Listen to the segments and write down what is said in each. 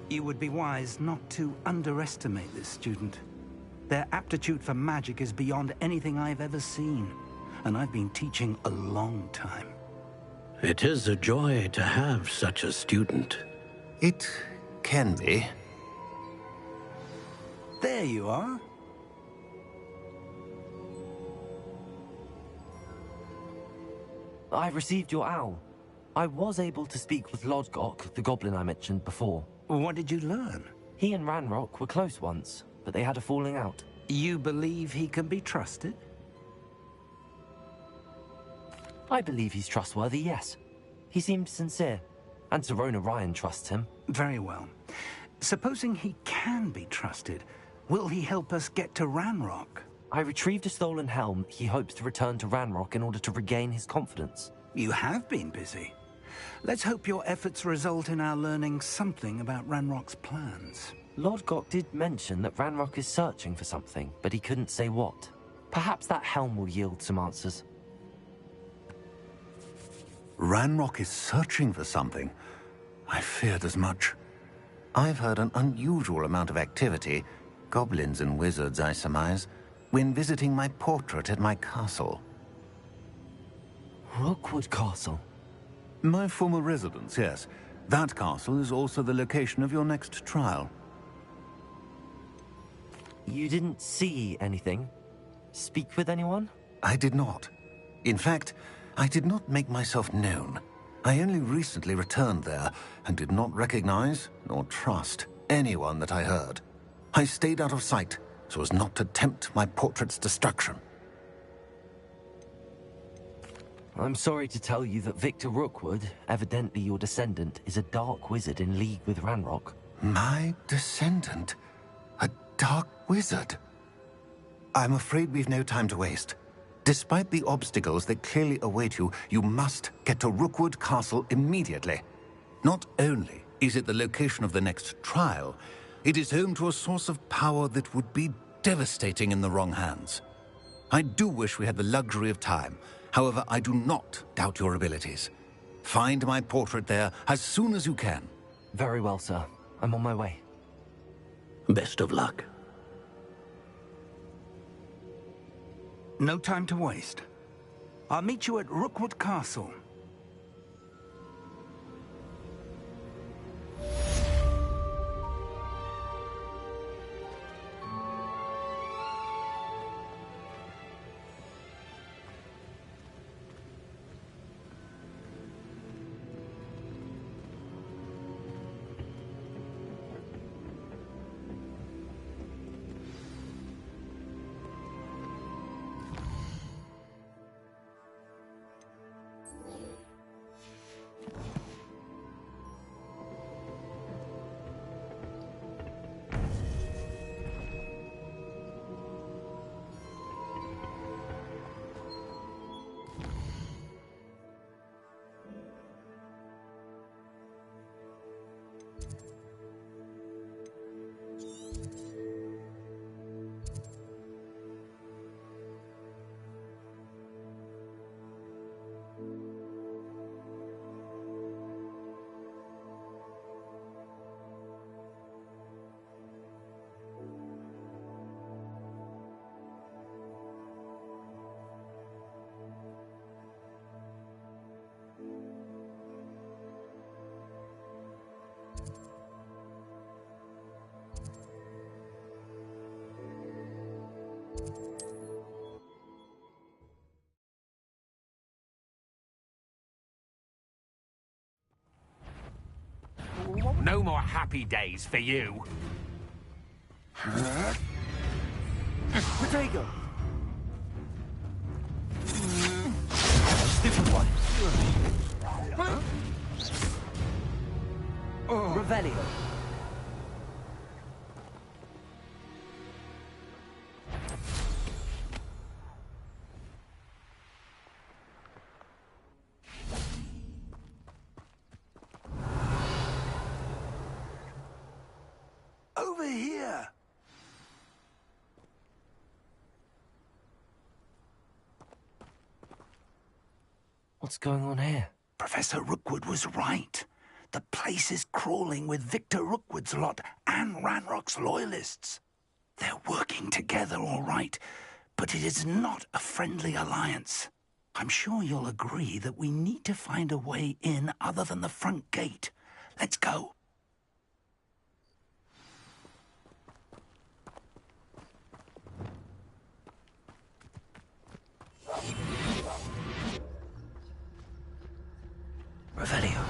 You would be wise not to underestimate this student. Their aptitude for magic is beyond anything I've ever seen, and I've been teaching a long time. It is a joy to have such a student. It can be. There you are. I received your owl. I was able to speak with Lodgok, the goblin I mentioned before. What did you learn? He and Ranrock were close once, but they had a falling out. You believe he can be trusted? I believe he's trustworthy, yes. He seemed sincere, and Sirona Ryan trusts him. Very well. Supposing he can be trusted, will he help us get to Ranrock? I retrieved a stolen helm he hopes to return to Ranrock in order to regain his confidence. You have been busy. Let's hope your efforts result in our learning something about Ranrock's plans. Lodgok did mention that Ranrock is searching for something, but he couldn't say what. Perhaps that helm will yield some answers. Ranrock is searching for something. I feared as much. I've heard an unusual amount of activity, goblins and wizards, I surmise, when visiting my portrait at my castle. Rookwood Castle? My former residence, yes. That castle is also the location of your next trial. You didn't see anything? Speak with anyone? I did not. In fact, I did not make myself known. I only recently returned there and did not recognize nor trust anyone that I heard. I stayed out of sight so as not to tempt my portrait's destruction. I'm sorry to tell you that Victor Rookwood, evidently your descendant, is a dark wizard in league with Ranrock. My descendant? A dark wizard? I'm afraid we've no time to waste. Despite the obstacles that clearly await you, you must get to Rookwood Castle immediately. Not only is it the location of the next trial, it is home to a source of power that would be devastating in the wrong hands. I do wish we had the luxury of time. However, I do not doubt your abilities. Find my portrait there as soon as you can. Very well, sir. I'm on my way. Best of luck. No time to waste. I'll meet you at Rookwood Castle. No more happy days for you. Protego! Stupid one. Revelio. Over here! What's going on here? Professor Rookwood was right. The place is crawling with Victor Rookwood's lot and Ranrock's loyalists. They're working together, all right, but it is not a friendly alliance. I'm sure you'll agree that we need to find a way in other than the front gate. Let's go. Revelio.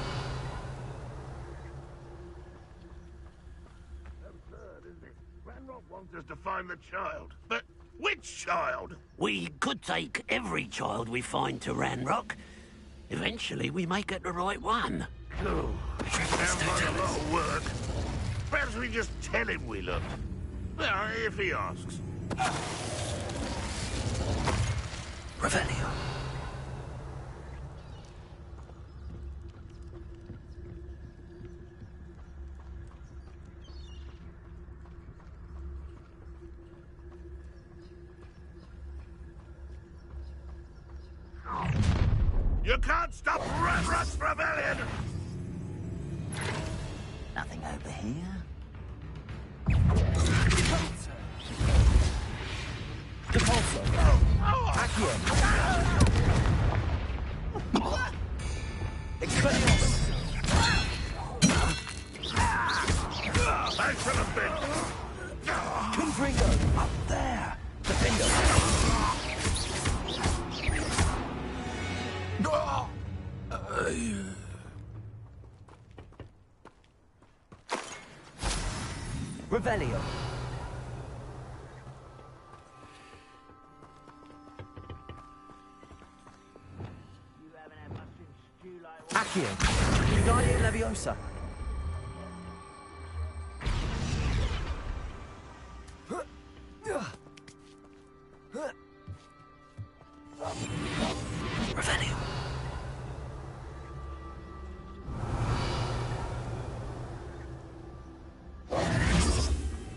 Absurd, isn't it? Ranrock wants us to find the child. But which child? We could take every child we find to Ranrock. Eventually, we may get the right one. Oh, sounds like a lot of work. Perhaps we just tell him we looked. Well, if he asks. Revelio. You can't stop Ranrock's rebellion! Nothing over here? I should have been. Up there! Revelio. Accio. Guardian Leviosa. Revelio.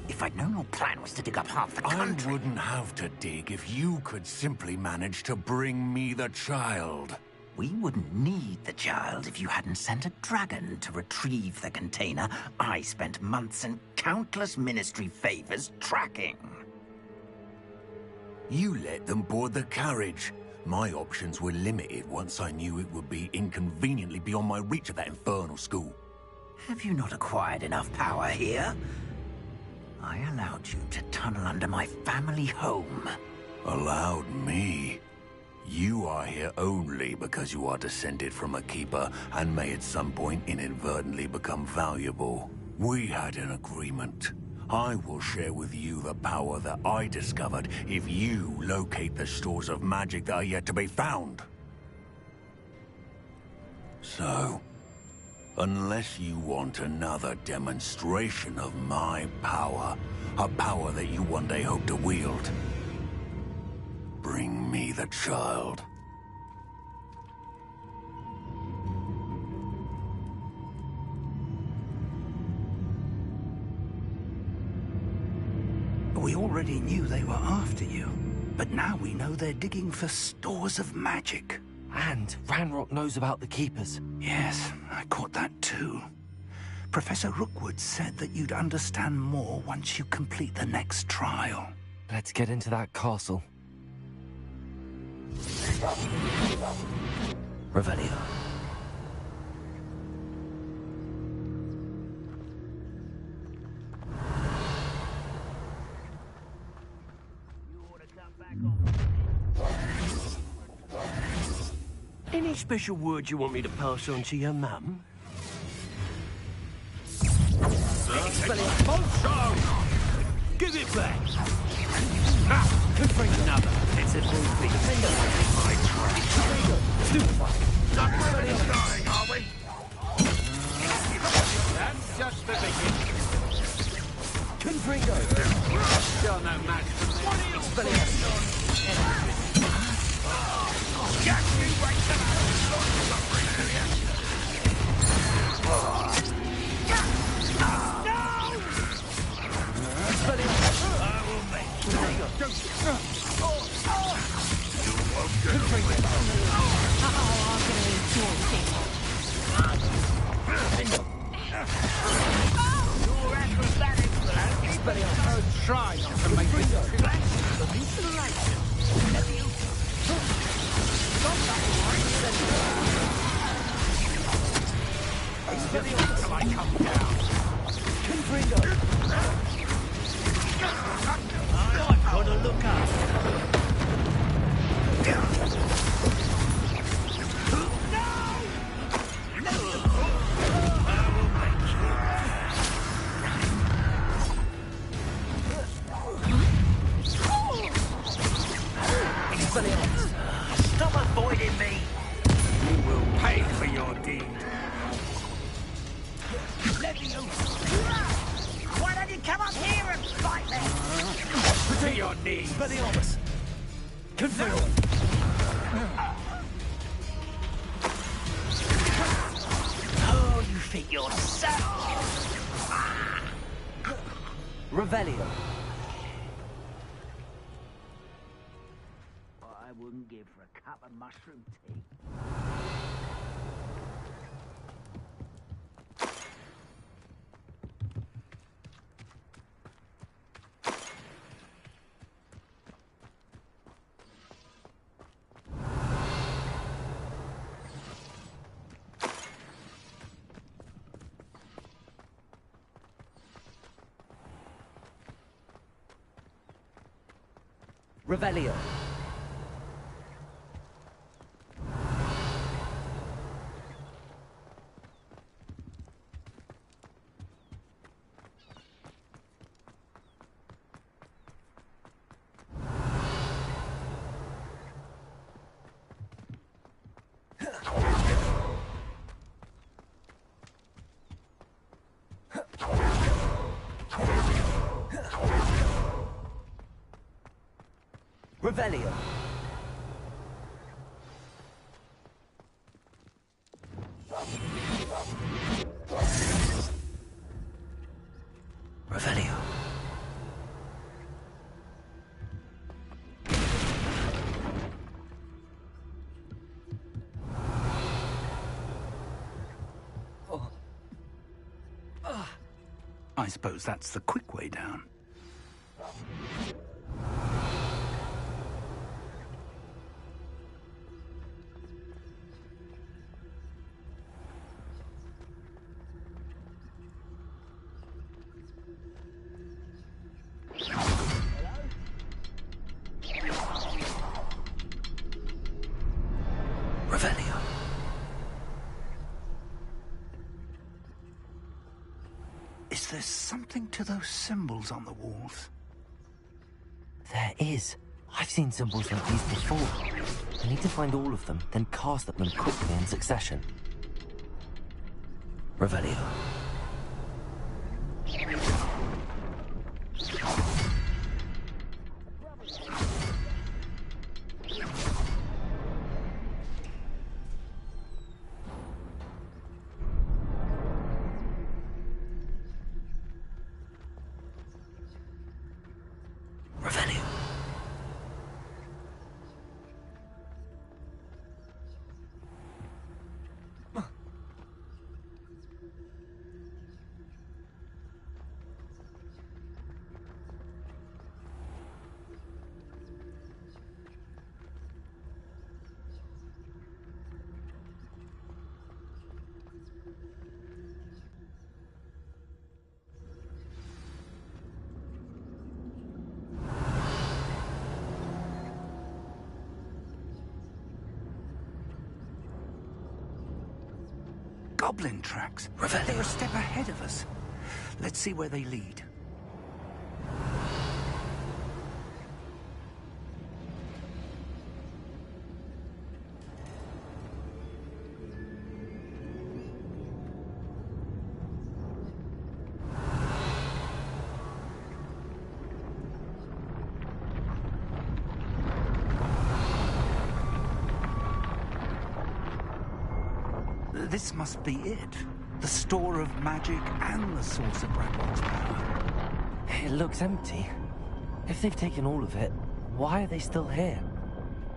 If I'd known your plan was to dig up half the country... I wouldn't have to dig if you could simply manage to bring me the child. We wouldn't need the child if you hadn't sent a dragon to retrieve the container I spent months and countless ministry favors tracking. You let them board the carriage. My options were limited once I knew it would be inconveniently beyond my reach at that infernal school. Have you not acquired enough power here? I allowed you to tunnel under my family home. Allowed me? You are here only because you are descended from a keeper and may at some point inadvertently become valuable. We had an agreement. I will share with you the power that I discovered if you locate the stores of magic that are yet to be found. So, unless you want another demonstration of my power, a power that you one day hope to wield, bring me the child. We already knew they were after you, but now we know they're digging for stores of magic. And Ranrock knows about the Keepers. Yes, I caught that too. Professor Rookwood said that you'd understand more once you complete the next trial. Let's get into that castle. Revelio. Any special word you want me to pass on to your mum? Expulsion! Give it back! Ha! Could bring another. It's a full thing. Not really dying, are we? That's just the beginning. Confringo. Still no match for me. Get me right to I will make you. You won't get away. Try not to make this till I come down. I've got to look up. Stop avoiding me! You will pay for your deed. Why don't you come up here and fight me? To your knees. Oh, you think you're so... Revelio. What I wouldn't give for a cup of mushroom tea. Revelio. Revelio. Revelio. I suppose that's the quick way down. Revelio. Is there something to those symbols on the walls? There is. I've seen symbols like these before. I need to find all of them, then cast at them quickly in succession. Revelio. Revelio. Goblin tracks. Revelio. They're a step ahead of us. Let's see where they lead. This must be it. The store of magic and the source of Ranrock's power. It looks empty. If they've taken all of it, why are they still here?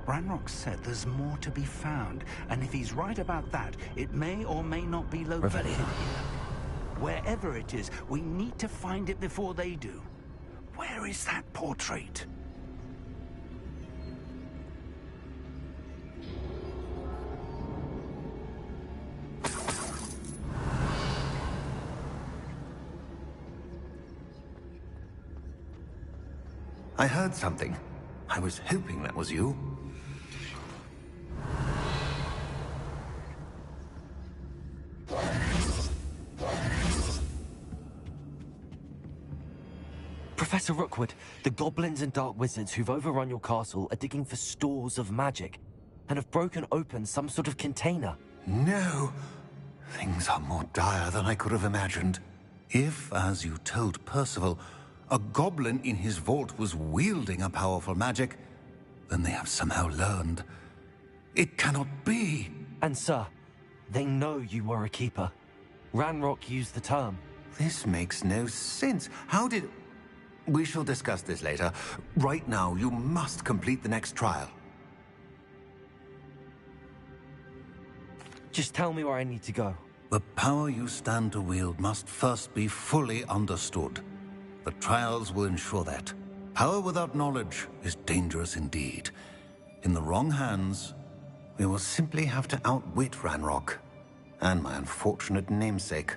Ranrock said there's more to be found, and if he's right about that, it may or may not be located Revelio. here. Wherever it is, we need to find it before they do. Where is that portrait? I heard something. I was hoping that was you. Professor Rookwood, the goblins and dark wizards who've overrun your castle are digging for stores of magic and have broken open some sort of container. No! Things are more dire than I could have imagined. If, as you told Percival, a goblin in his vault was wielding a powerful magic, then they have somehow learned. It cannot be! And sir, they know you were a keeper. Ranrock used the term. This makes no sense. How did... We shall discuss this later. Right now, you must complete the next trial. Just tell me where I need to go. The power you stand to wield must first be fully understood. The trials will ensure that. Power without knowledge is dangerous indeed. In the wrong hands, we will simply have to outwit Ranrock and my unfortunate namesake.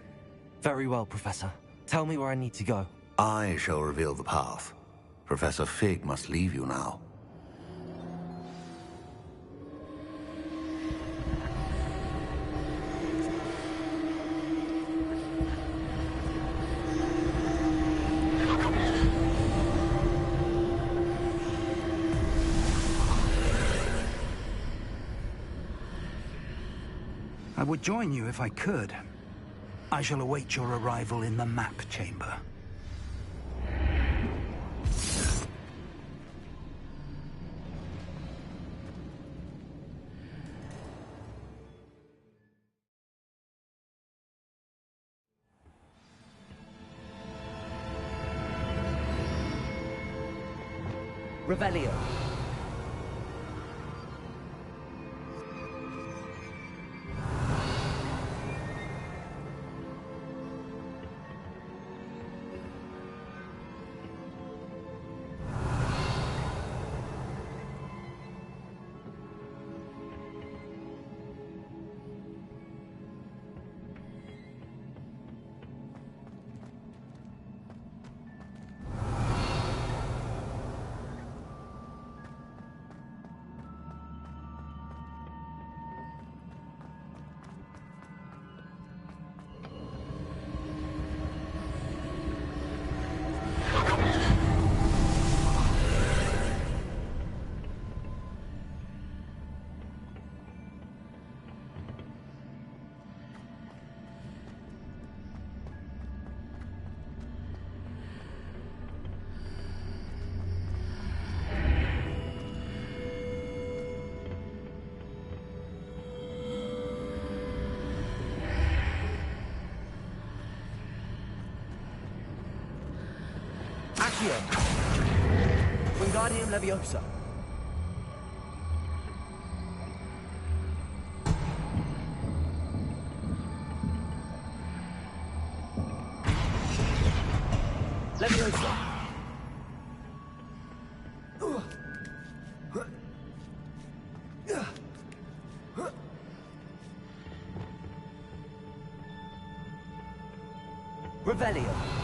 Very well, Professor. Tell me where I need to go. I shall reveal the path. Professor Fig must leave you now. I would join you if I could. I shall await your arrival in the map chamber. Revelio. Accio. Wingardium Leviosa. Leviosa. Revelio.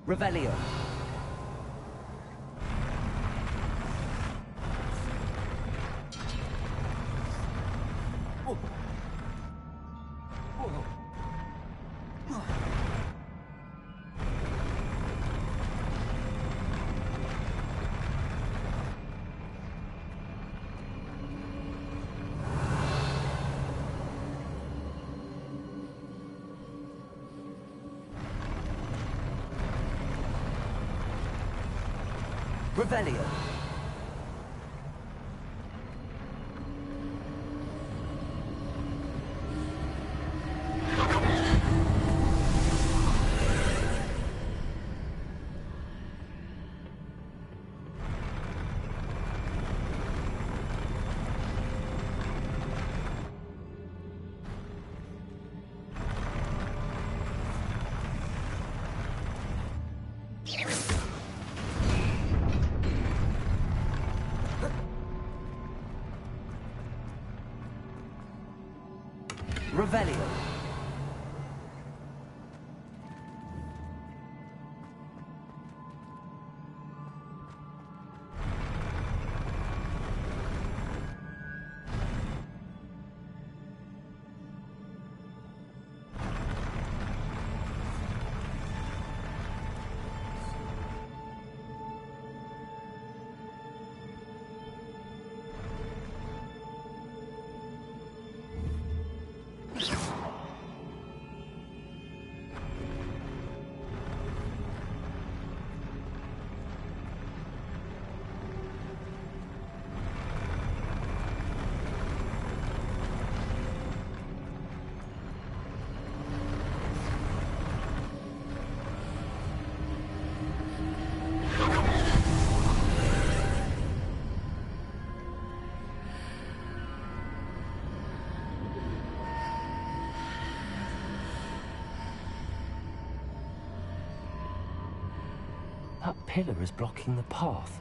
Revelio. Revelio. Revelio. That pillar is blocking the path.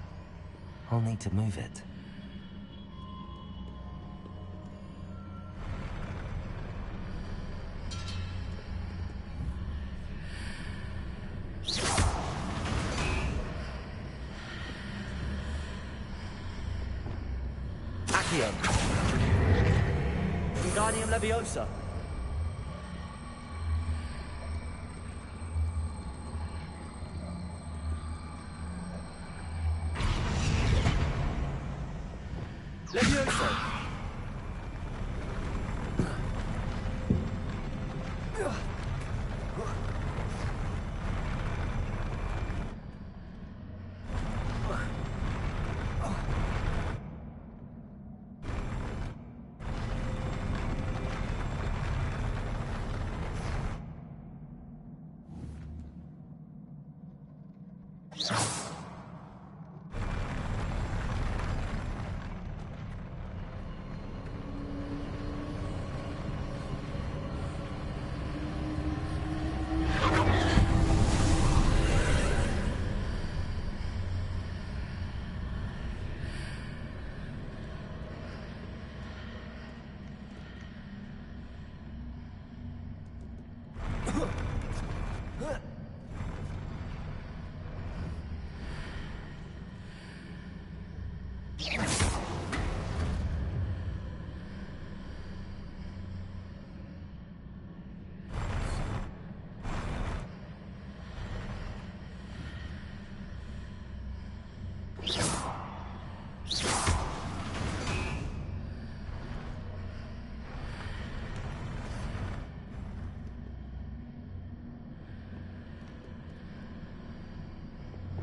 I'll need to move it. Accio. Wingardium Leviosa. Leviosa.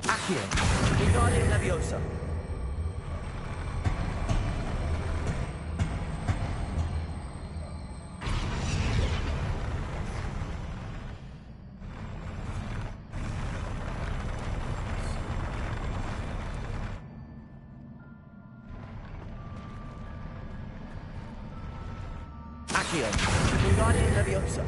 Accio. Wingardium Leviosa. Accio. Wingardium Leviosa.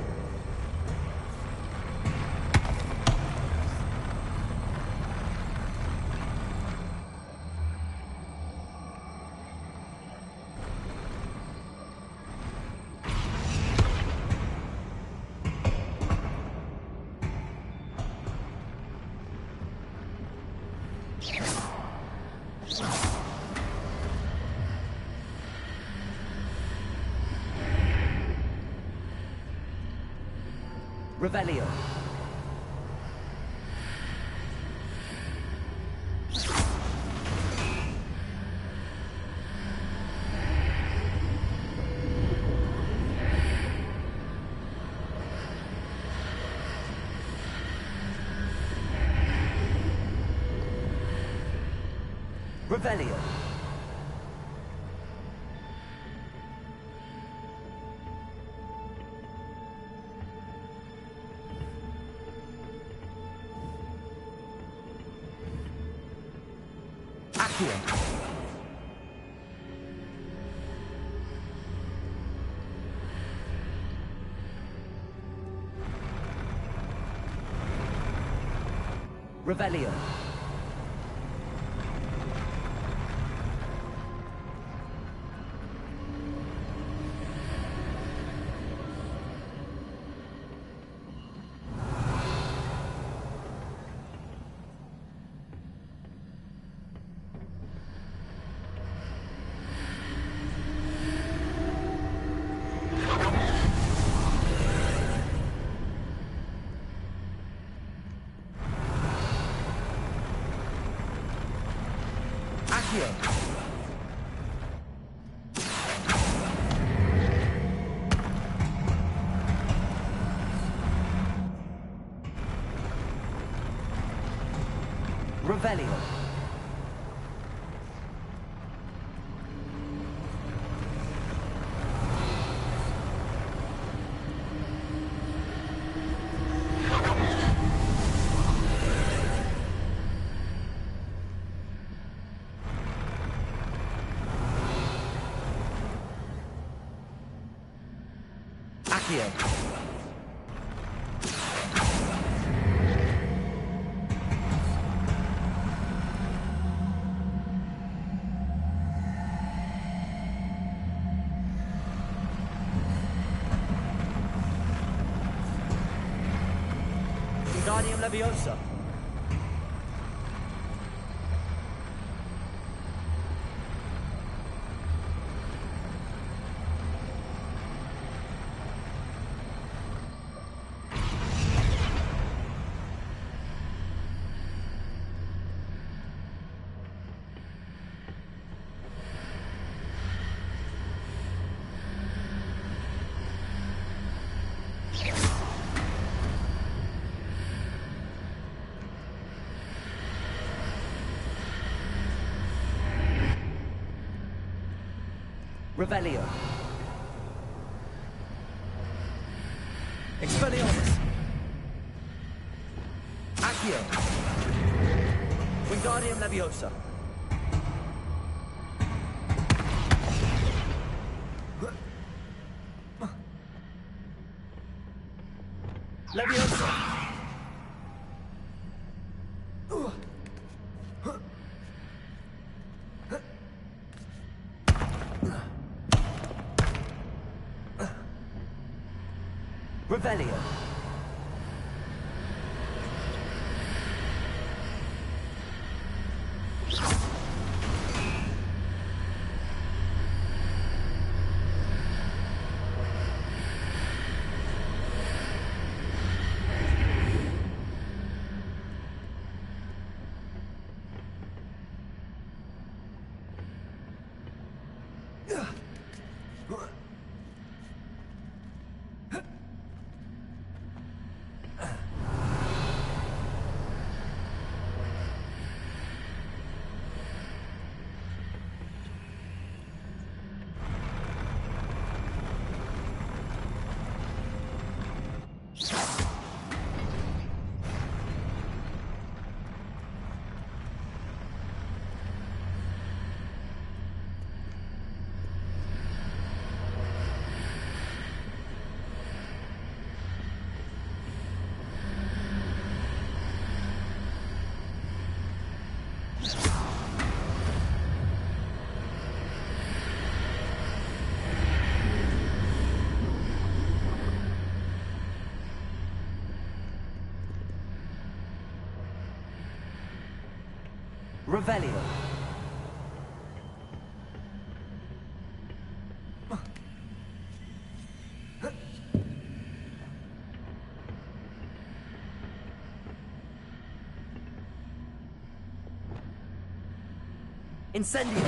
Revelio. Revelio. Accio. Revelio. Accio. Revelio. Accio. Wingardium Leviosa. Revelio. Expelliarmus. Accio. Wingardium Leviosa. Leviosa. Revelio. Revelio. Incendio.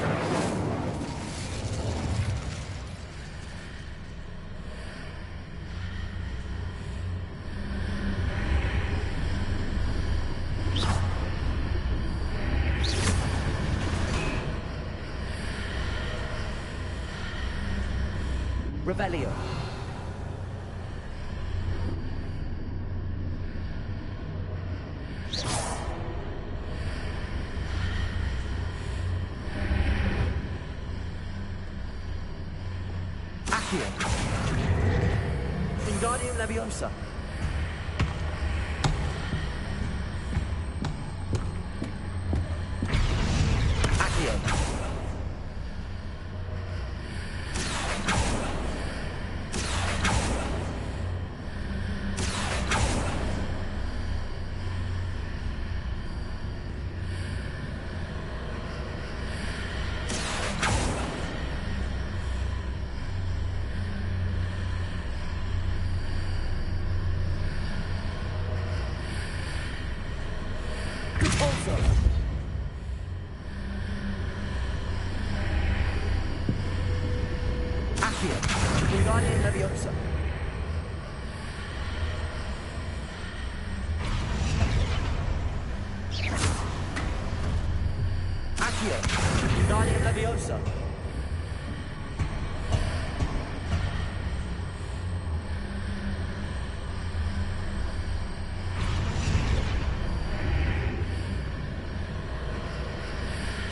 Revelio. Accio. Wingardium Leviosa. Accio. Wingardium Leviosa. Accio. Wingardium Leviosa.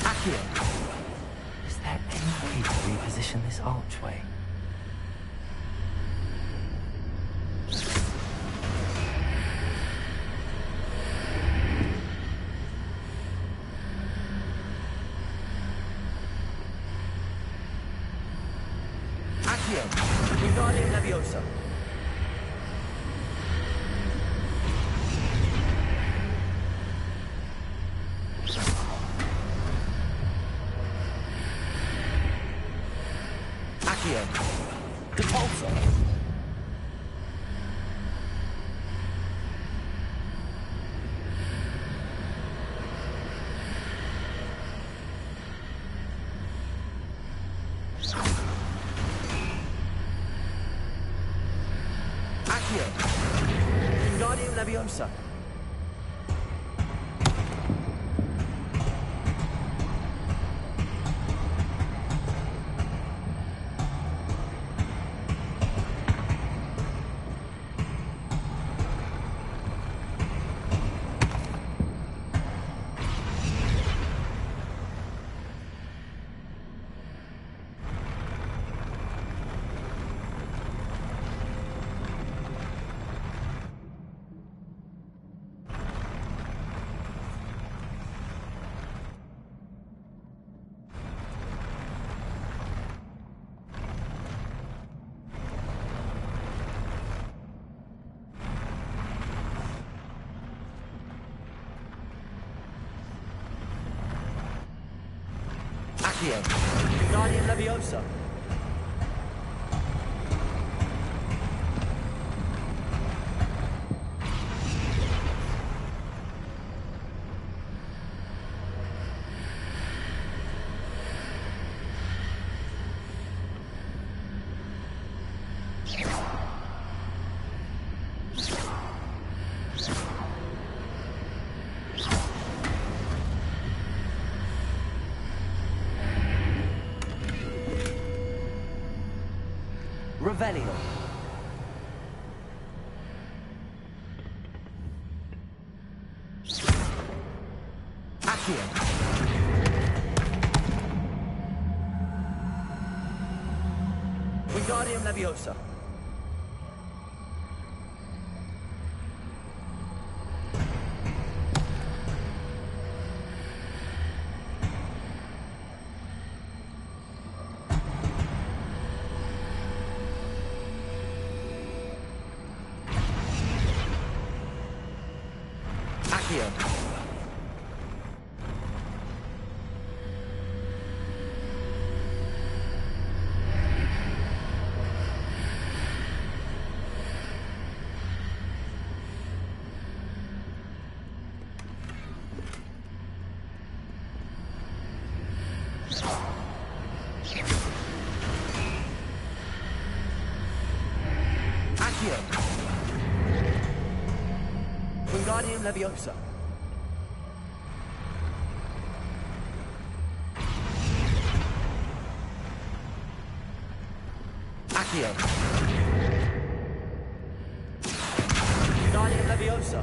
Accio. Is there any way to reposition this archway? Accio. Wingardium Leviosa. Accio. Depulso. Accio. Wingardium Leviosa. Accio. Wingardium Leviosa. Revelio. Accio. Wingardium Leviosa. Accio. Accio. Wingardium Leviosa. Accio. Guardian Leviosa.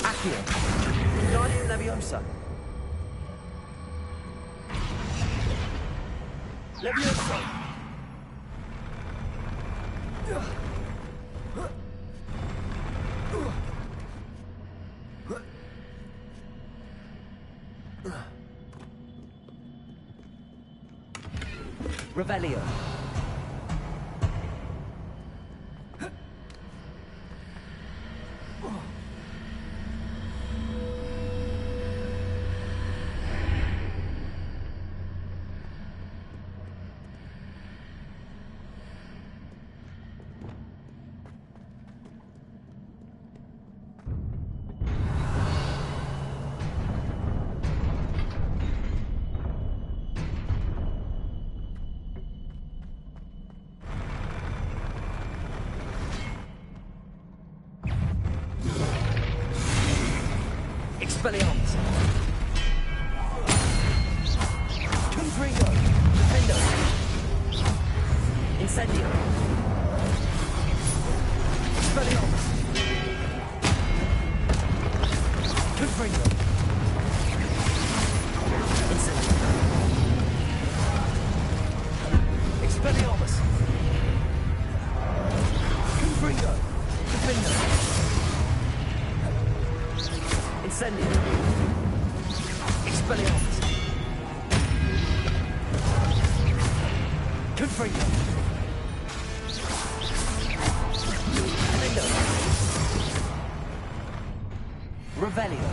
Accio. Guardian Leviosa. Leviosa. Revelio. Expelliarmus. Confringo. Defendo. Incendio. Expelliarmus. Confringo. Incendio. Expelliarmus. Confringo. Defendo. Incendio. Expelliarmus. Confringo. Defendo. Revelio.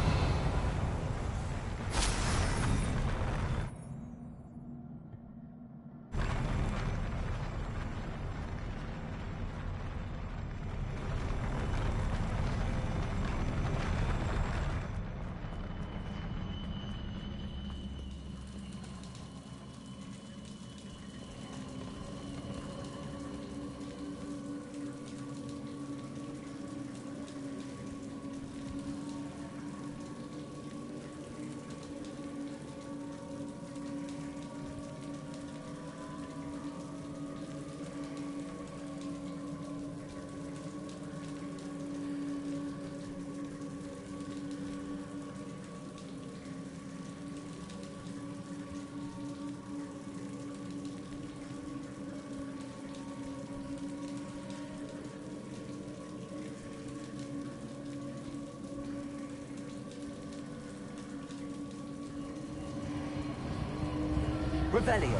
Revelio.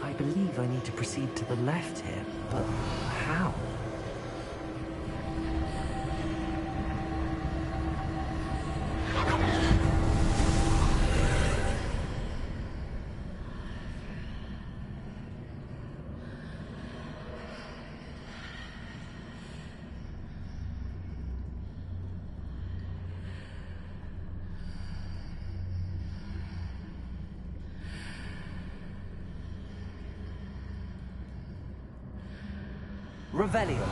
I believe I need to proceed to the left here, but how? Revelio.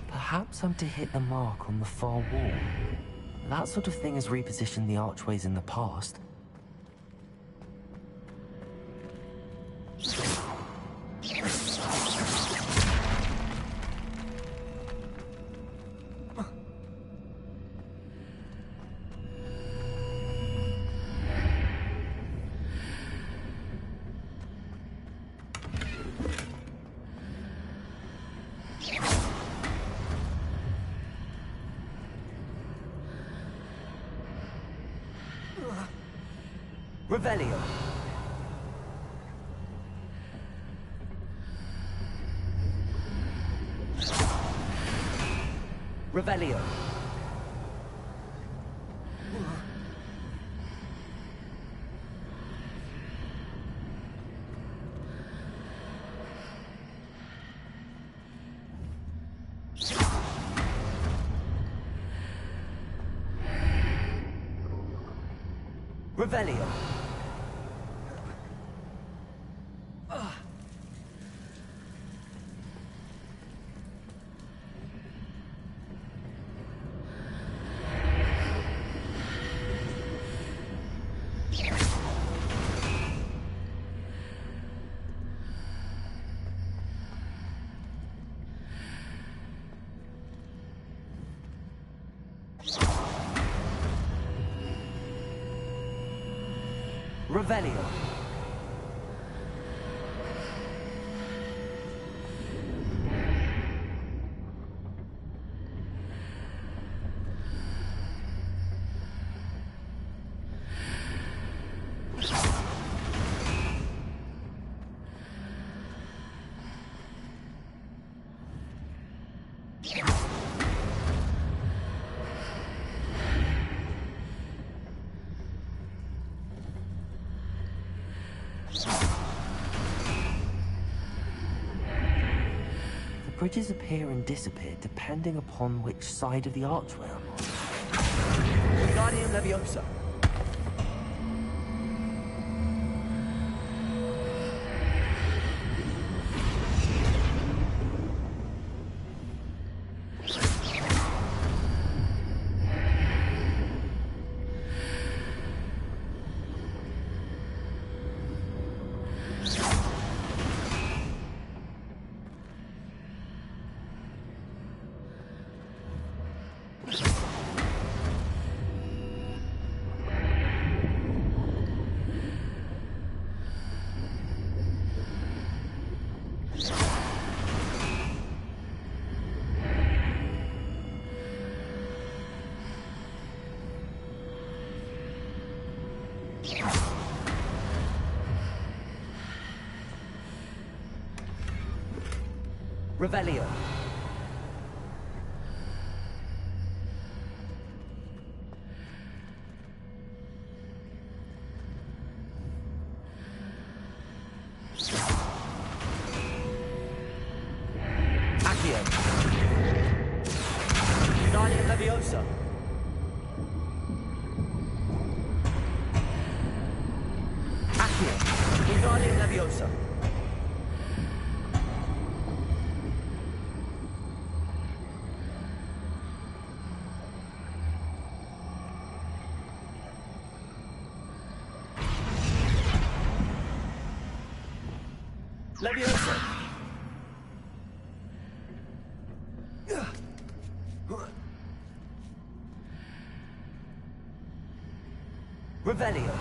Perhaps I'm to hit the mark on the far wall. That sort of thing has repositioned the archways in the past. Revelio. Revelio. Revelio. Revelio. Bridges appear and disappear depending upon which side of the archway I'm on. Wingardium Leviosa. Revelio. Accio. Wingardium Leviosa. Accio. Wingardium Leviosa. Leviosa. Revelio.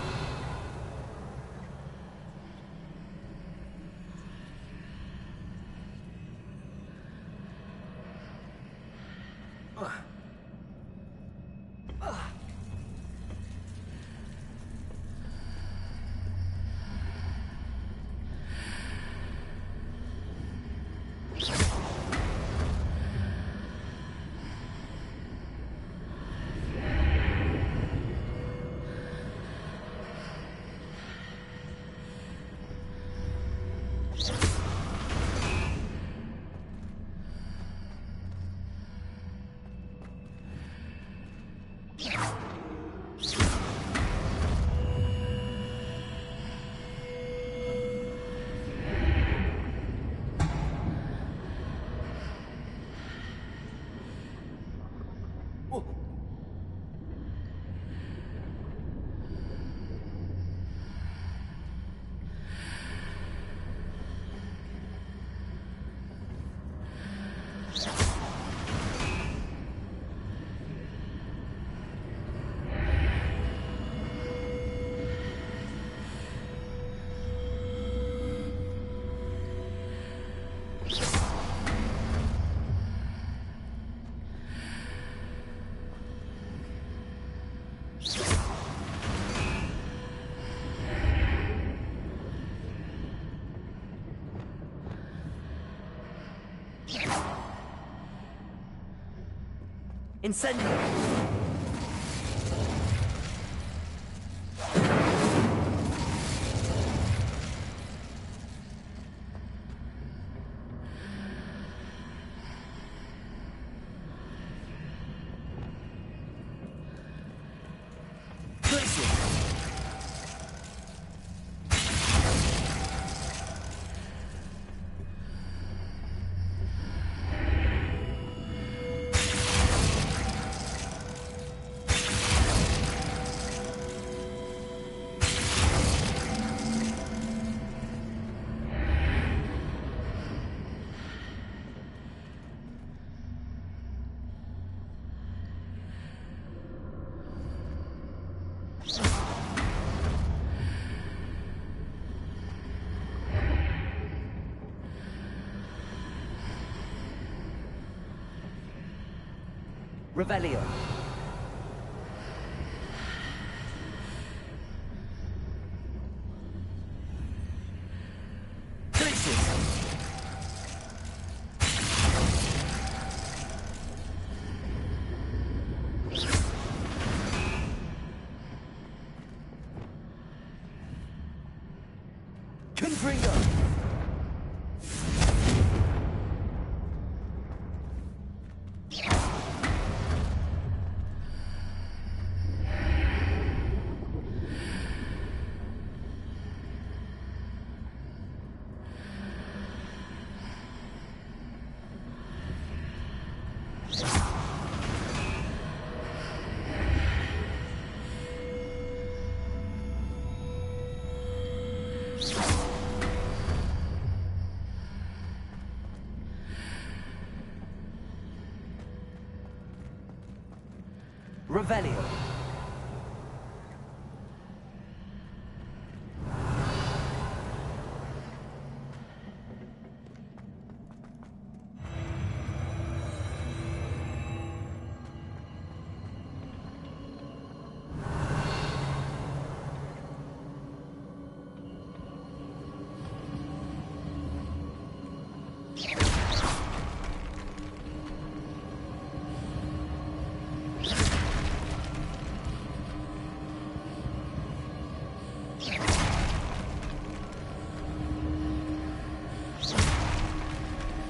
Incendio! Revelio. Confringo. Revelio.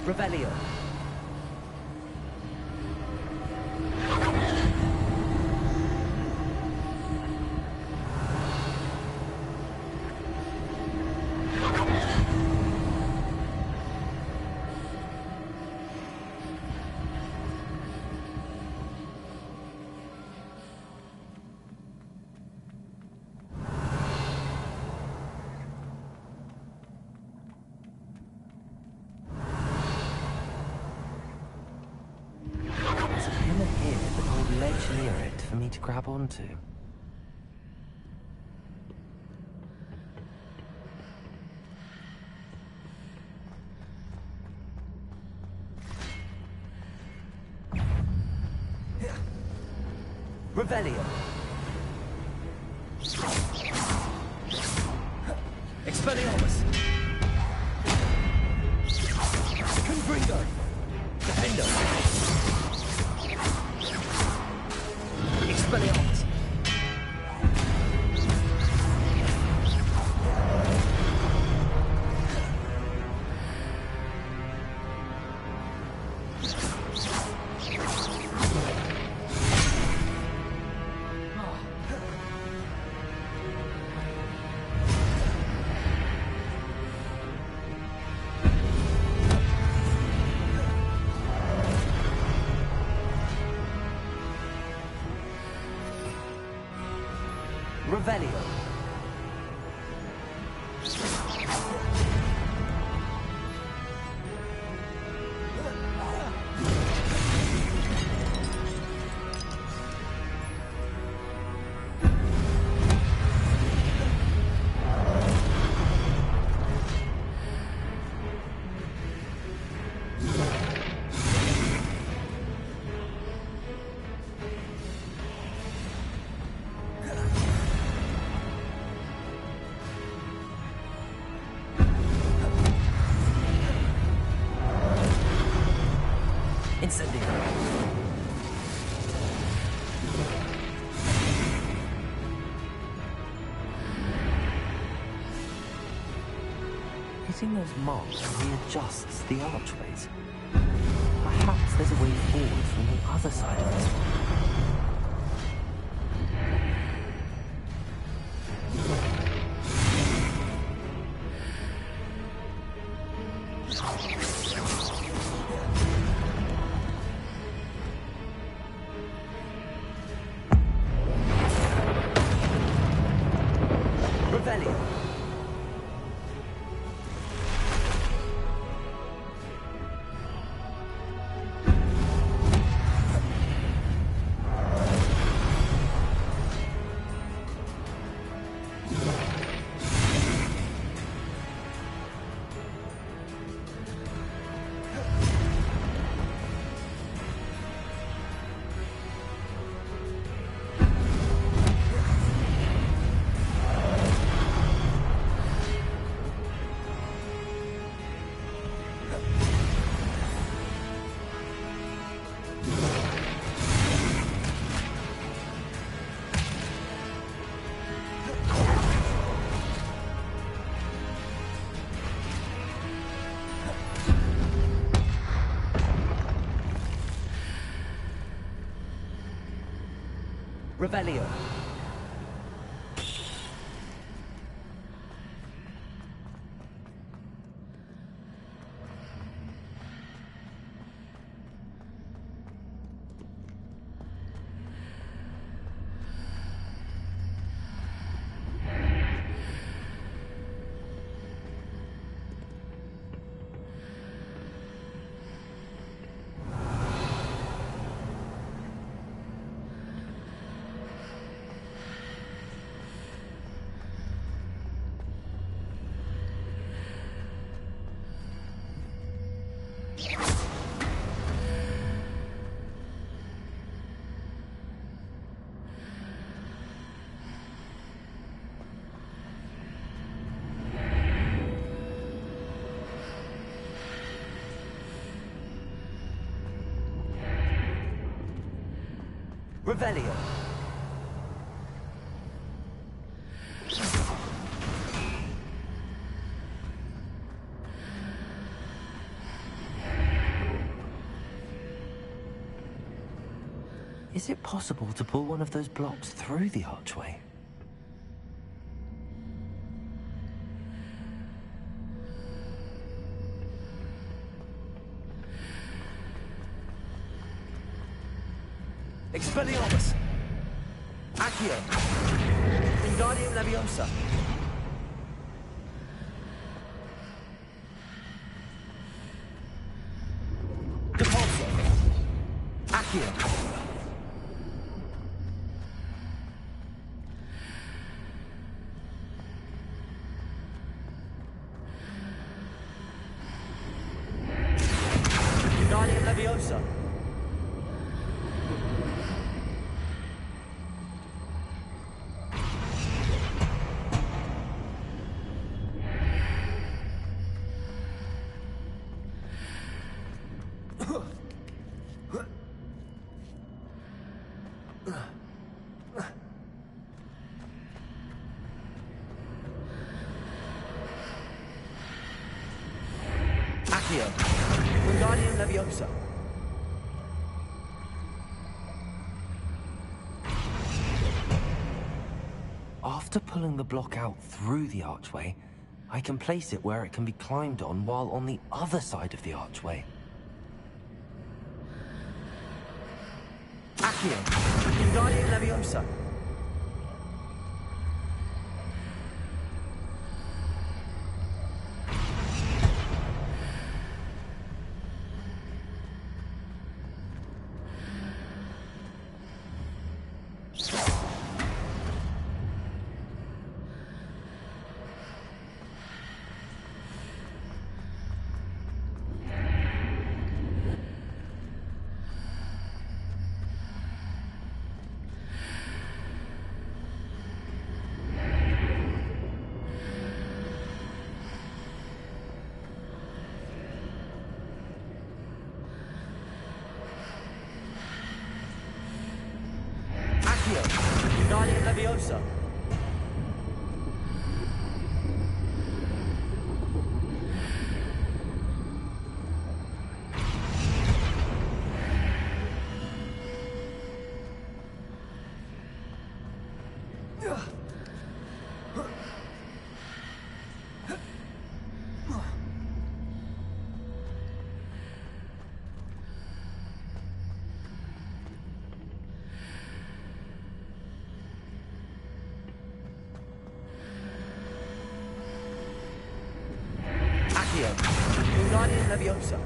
Revelio. Near it for me to grab onto. Revelio. Expelliarmus. Confringo. Defender. Expelliarmus. Revelio. Incendio. Using those marks, he adjusts the archways. Perhaps there's a way forward from the other side of this one. Revelio. Revelio. Is it possible to pull one of those blocks through the archway? Expelliarmus! Accio! Wingardium Leviosa! Depulso! Accio! Wingardium Leviosa! Accio! Wingardium Leviosa! After pulling the block out through the archway, I can place it where it can be climbed on while on the other side of the archway. Accio! Wingardium Leviosa! Accio! Wingardium Leviosa! Accio. Wingardium Leviosa.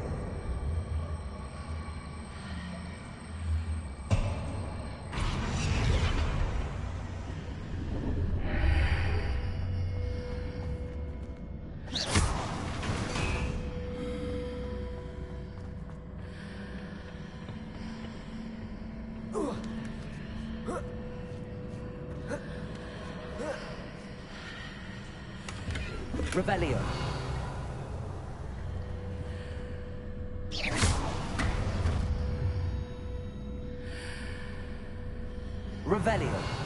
Revelio. Revelio.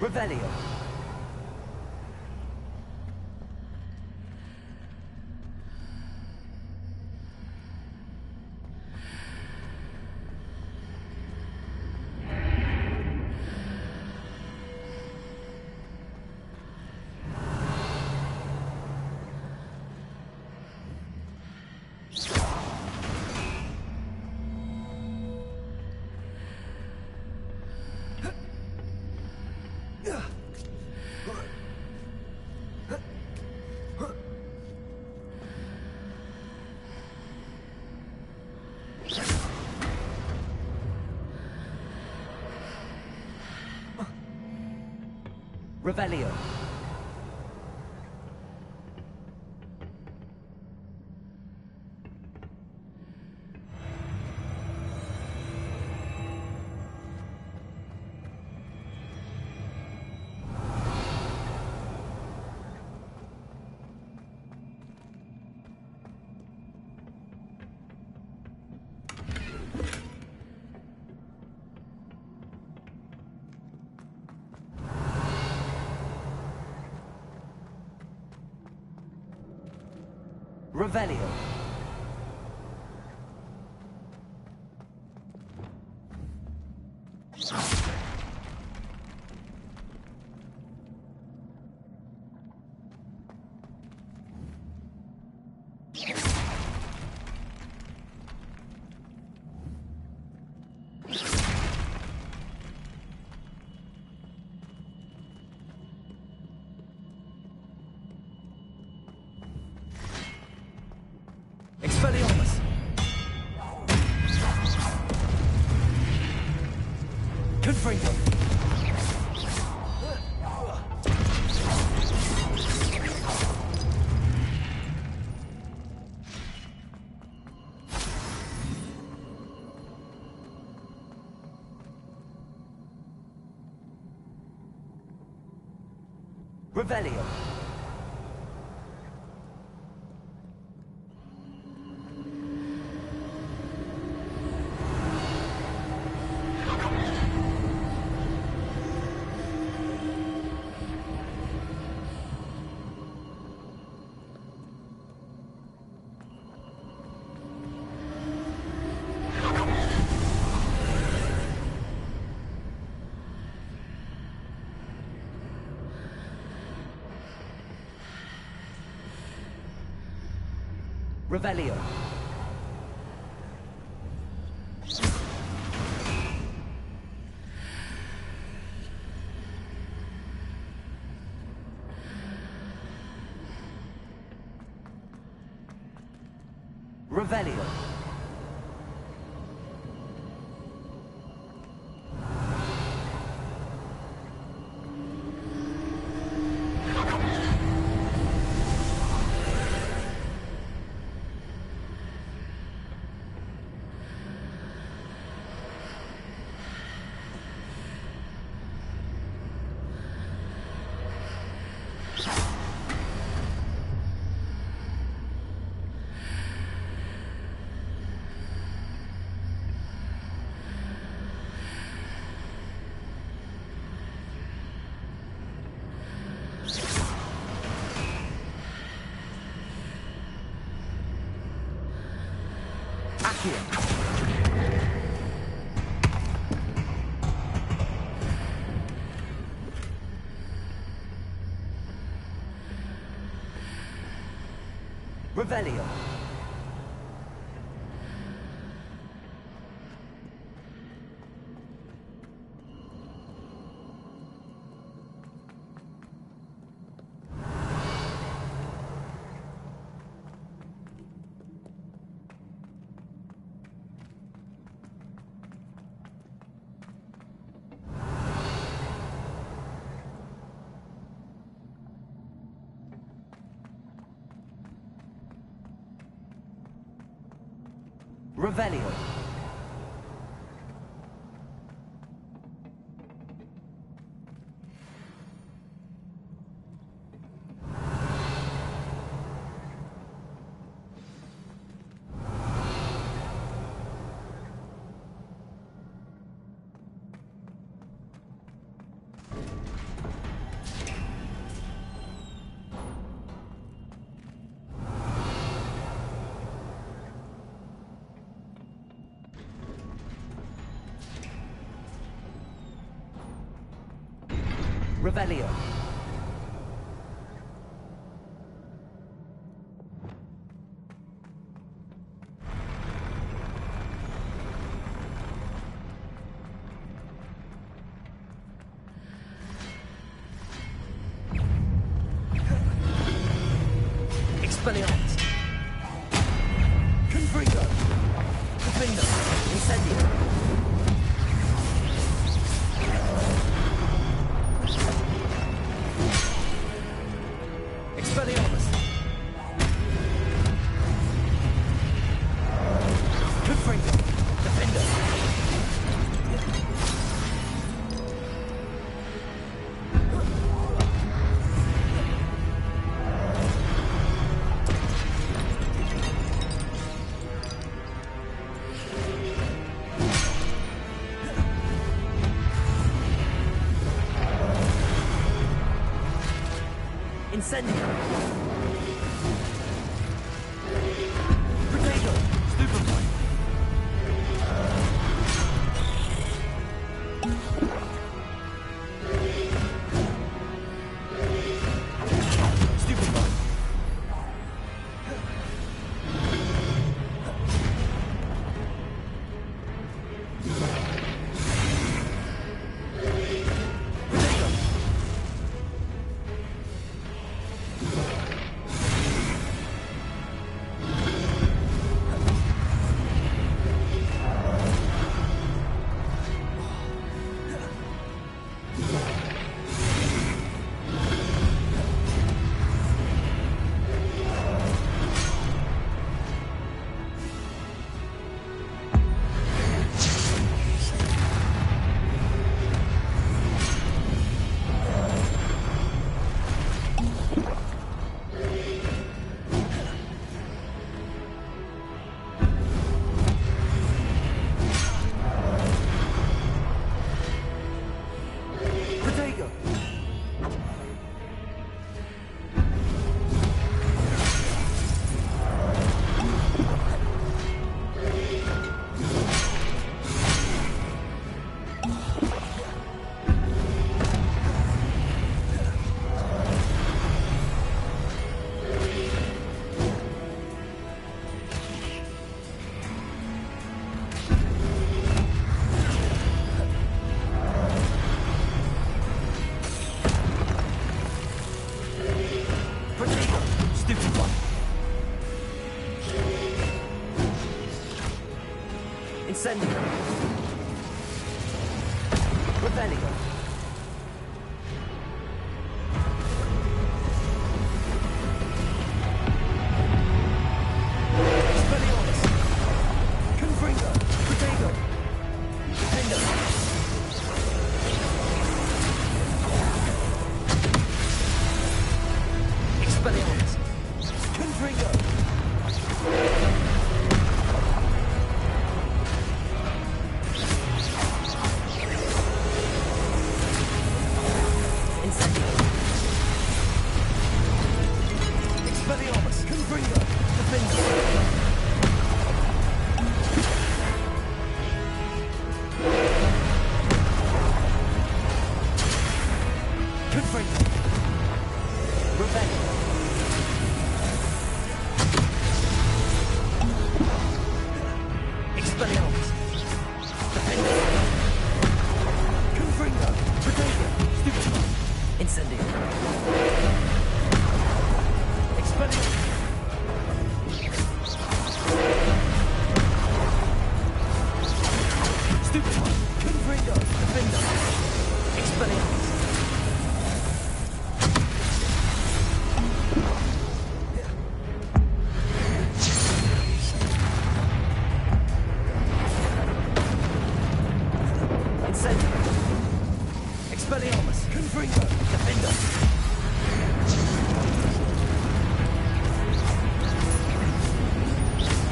Revelio. Revelio. Revelio. Expelliarmus. Confringo. Revelio. Revelio. Revelio. Revelio. Revelio. Revelio. Expelliarmus. Confringo. Defendo. Incendio. Expelliarmus. Confringo. Defendo. Incendio. Potato. Stupefy. Stupefy. Potato. Incendio. Revelio. Expelliarmus. Confringo. Protego. Defendo. Expelliarmus. Confringo. Incendio. Expelliarmus. Confringo. Defendo. Confringo. Revenge. Expelliarmus. Defendo. Confringo. Protego. Stupefy. Incendio. Expelliarmus. Stupefy. Confringo. Defendo. Expelliarmus. Incendio. Expelliarmus. Confringo. Defendo.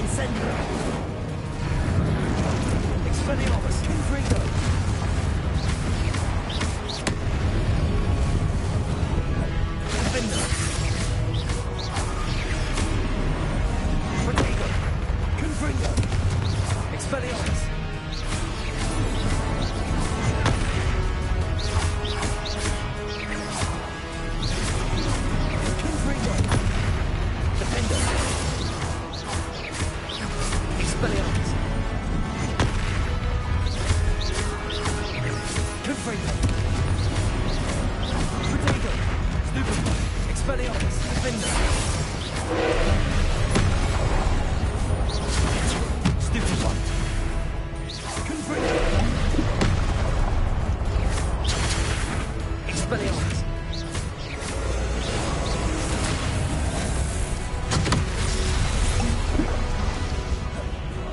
Incendio. Expelliarmus. Confringo. Defendo. Protego. Confringo. Expelliarmus. Confringo. Defendo. Expelliarmus. Confringo. Protego. Stupefy. Expelliarmus. Defendo. Stupefy. Confringo. Expelliarmus.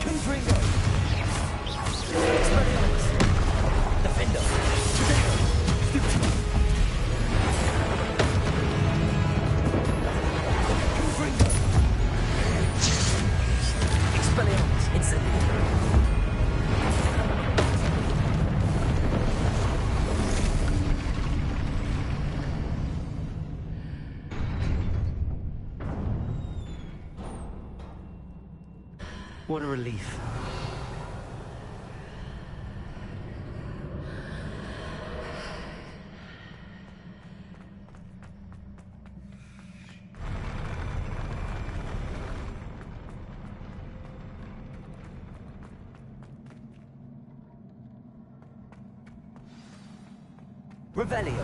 Confringo. Expelliarmus. Defendo. Protego. Stupefy. Confringo. Expelliarmus. Incendio. What a relief. Revelio.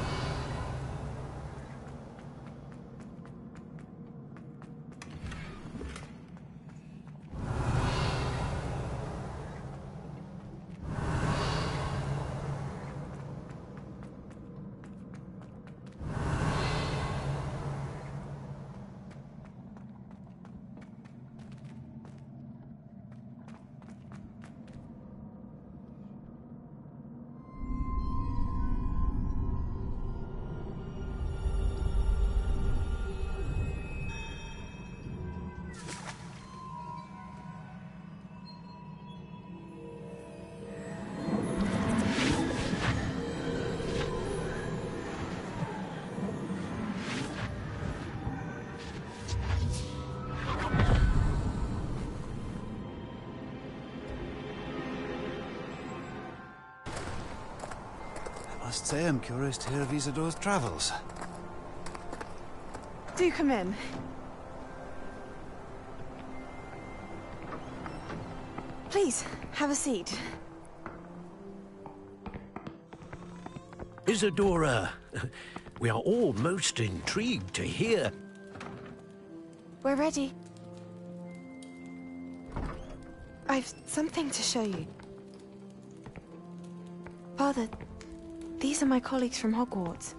Must say I'm curious to hear of Isidor's travels. Do come in. Please, have a seat. Isadora, we are all most intrigued to hear. We're ready. I've something to show you. Father, these are my colleagues from Hogwarts.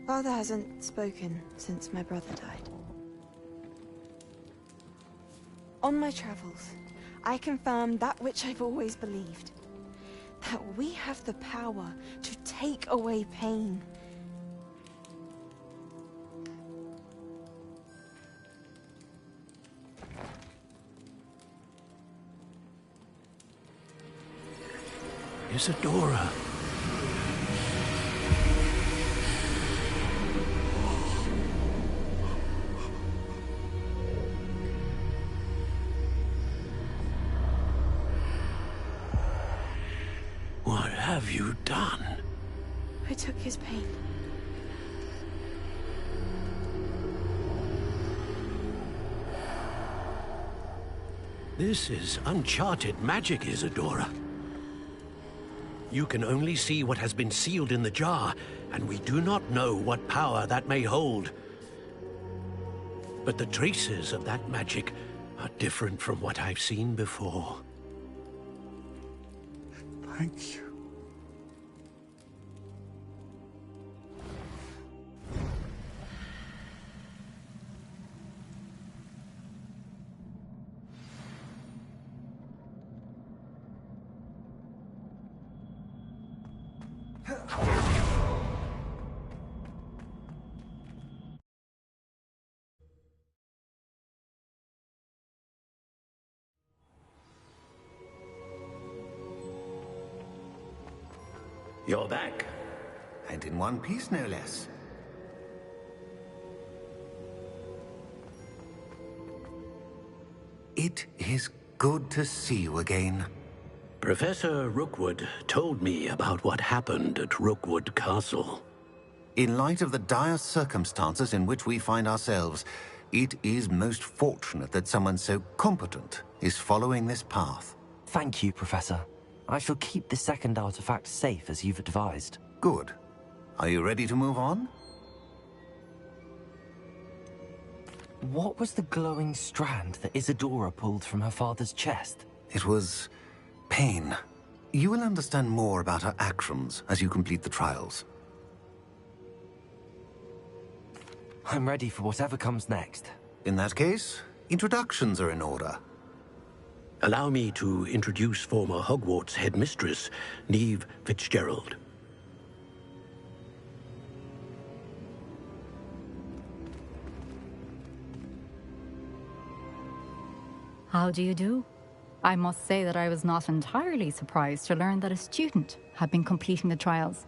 Father hasn't spoken since my brother died. On my travels, I confirmed that which I've always believed. That we have the power to take away pain. Isadora. What have you done? I took his pain. This is uncharted magic, Isadora. You can only see what has been sealed in the jar, and we do not know what power that may hold. But the traces of that magic are different from what I've seen before. Thank you. You're back. And in one piece, no less. It is good to see you again. Professor Rookwood told me about what happened at Rookwood Castle. In light of the dire circumstances in which we find ourselves, it is most fortunate that someone so competent is following this path. Thank you, Professor. I shall keep the second artifact safe as you've advised. Good. Are you ready to move on? What was the glowing strand that Isadora pulled from her father's chest? It was pain. You will understand more about her actions as you complete the trials. I'm ready for whatever comes next. In that case, introductions are in order. Allow me to introduce former Hogwarts headmistress, Neve Fitzgerald. How do you do? I must say that I was not entirely surprised to learn that a student had been completing the trials.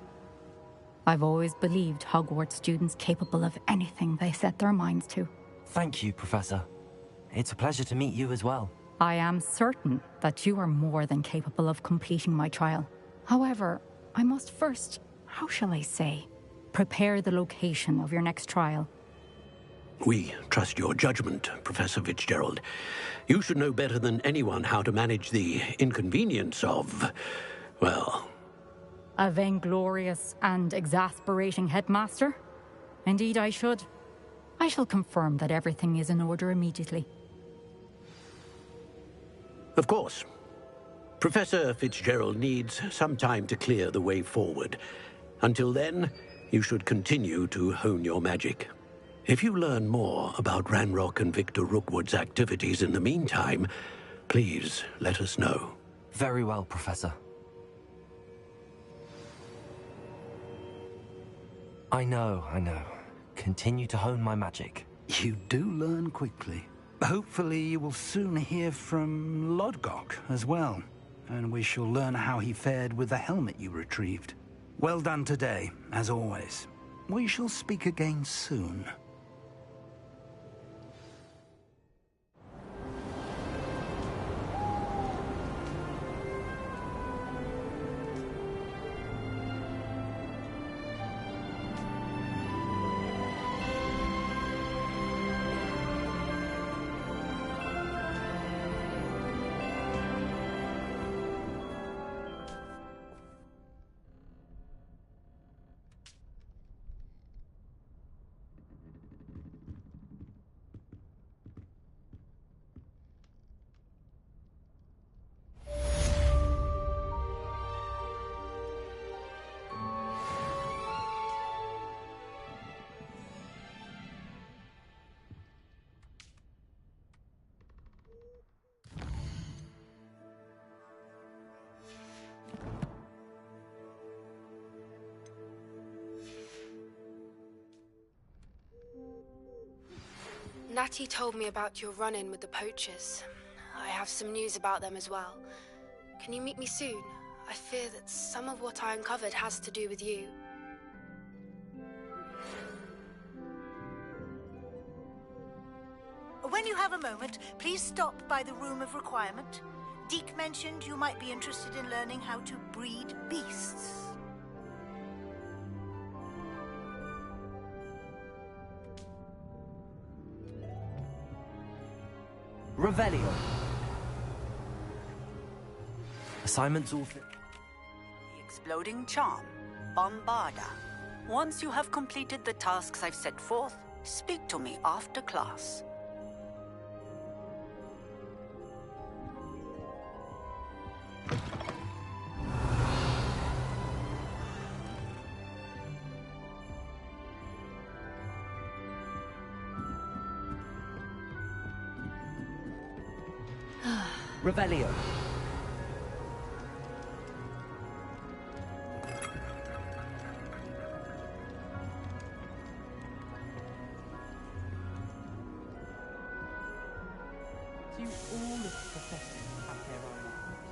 I've always believed Hogwarts students capable of anything they set their minds to. Thank you, Professor. It's a pleasure to meet you as well. I am certain that you are more than capable of completing my trial. However, I must first, how shall I say, prepare the location of your next trial. We trust your judgment, Professor Fitzgerald. You should know better than anyone how to manage the inconvenience of, well... A vainglorious and exasperating headmaster? Indeed I should. I shall confirm that everything is in order immediately. Of course. Professor Fitzgerald needs some time to clear the way forward. Until then, you should continue to hone your magic. If you learn more about Ranrock and Victor Rookwood's activities in the meantime, please let us know. Very well, Professor. I know. Continue to hone my magic. You do learn quickly. Hopefully you will soon hear from Lodgok as well, and we shall learn how he fared with the helmet you retrieved. Well done today, as always. We shall speak again soon. Natty told me about your run-in with the poachers. I have some news about them as well. Can you meet me soon? I fear that some of what I uncovered has to do with you. When you have a moment, please stop by the Room of Requirement. Deke mentioned you might be interested in learning how to breed beasts. Revelio. Assignments all fit. The Exploding Charm, Bombarda. Once you have completed the tasks I've set forth, speak to me after class. Revelio. Do all of the professors have their own office?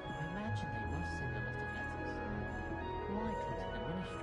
I imagine they must send a lot of letters. Likely to the ministry.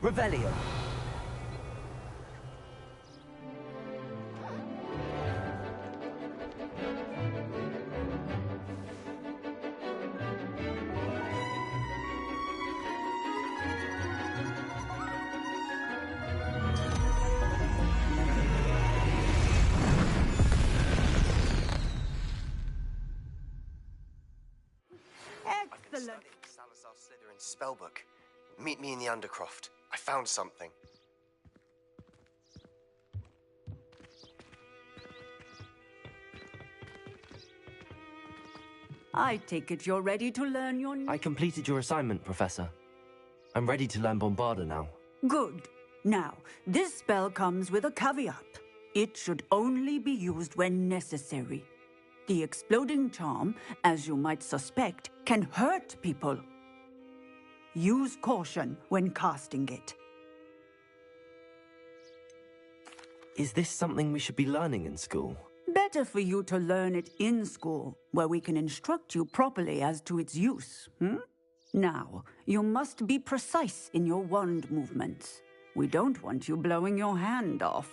Revelio. Excellent. Salazar Slytherin's spellbook. Meet me in the Undercroft. I found something. I take it you're ready to learn your... I completed your assignment, Professor. I'm ready to learn Bombarda now. Good. Now, this spell comes with a caveat. It should only be used when necessary. The exploding charm, as you might suspect, can hurt people. Use caution when casting it. Is this something we should be learning in school? Better for you to learn it in school, where we can instruct you properly as to its use, Now, you must be precise in your wand movements. We don't want you blowing your hand off.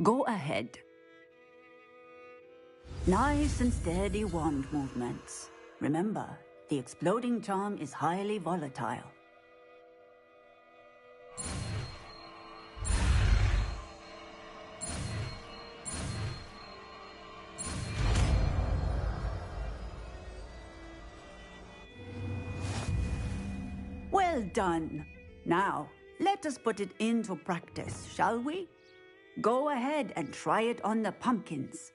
Go ahead. Nice and steady wand movements. Remember, the exploding charm is highly volatile. Well done. Now, let us put it into practice, shall we? Go ahead and try it on the pumpkins.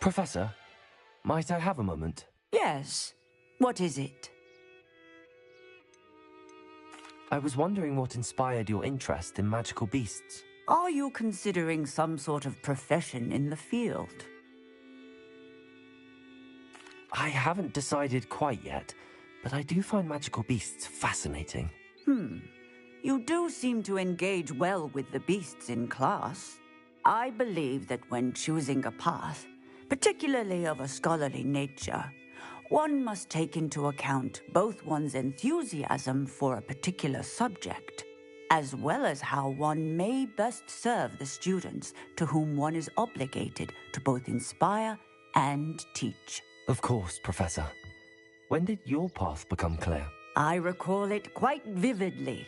Professor, might I have a moment? Yes. What is it? I was wondering what inspired your interest in magical beasts. Are you considering some sort of profession in the field? I haven't decided quite yet, but I do find magical beasts fascinating. You do seem to engage well with the beasts in class. I believe that when choosing a path, particularly of a scholarly nature, one must take into account both one's enthusiasm for a particular subject, as well as how one may best serve the students to whom one is obligated to both inspire and teach. Of course, Professor. When did your path become clear? I recall it quite vividly.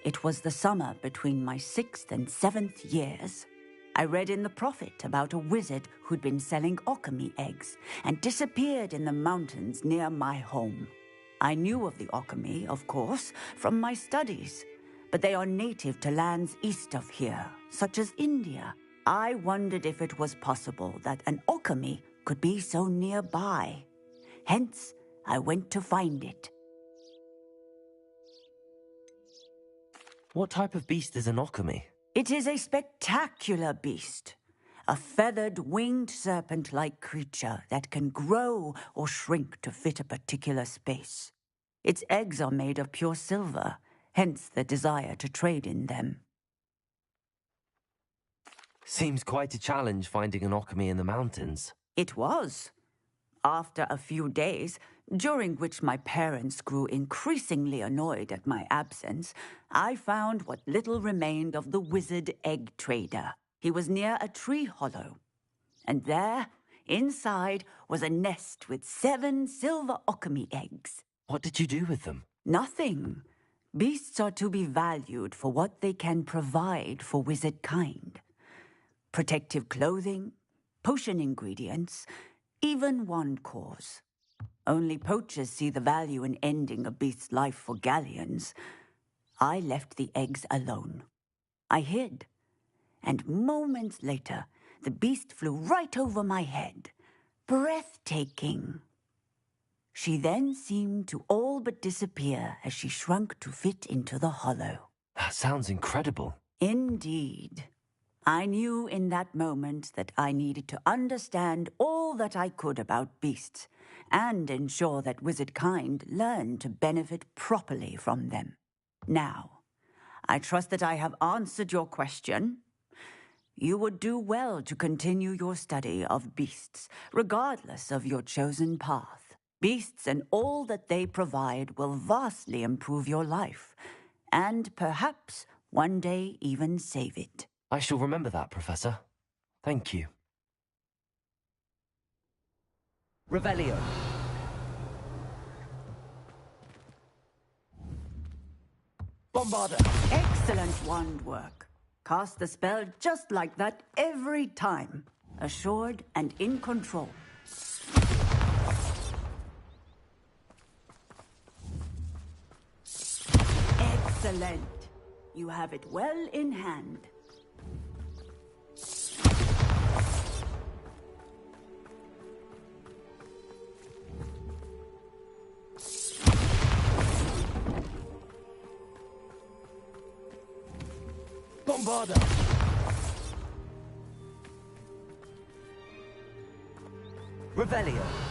It was the summer between my 6th and 7th years. I read in the Prophet about a wizard who'd been selling alchemy eggs and disappeared in the mountains near my home. I knew of the alchemy, of course, from my studies, but they are native to lands east of here, such as India. I wondered if it was possible that an alchemy could be so nearby. Hence, I went to find it. What type of beast is an alchemy? It is a spectacular beast. A feathered, winged serpent-like creature that can grow or shrink to fit a particular space. Its eggs are made of pure silver, hence the desire to trade in them. Seems quite a challenge finding an alchemy in the mountains. It was. After a few days, during which my parents grew increasingly annoyed at my absence, I found what little remained of the wizard egg trader. He was near a tree hollow, and there, inside, was a nest with 7 silver alchemy eggs. What did you do with them? Nothing. Beasts are to be valued for what they can provide for wizard kind. Protective clothing, potion ingredients, even wand cores. Only poachers see the value in ending a beast's life for galleons. I left the eggs alone. I hid, and moments later, the beast flew right over my head. Breathtaking. She then seemed to all but disappear as she shrunk to fit into the hollow. That sounds incredible. Indeed. I knew in that moment that I needed to understand all that I could about beasts and ensure that wizard kind learned to benefit properly from them. Now, I trust that I have answered your question. You would do well to continue your study of beasts, regardless of your chosen path. Beasts and all that they provide will vastly improve your life, and perhaps one day even save it. I shall remember that, Professor. Thank you. Revelio. Bombarda. Excellent wand work. Cast the spell just like that every time. Assured and in control. Excellent. You have it well in hand. Bombarda. Revelio.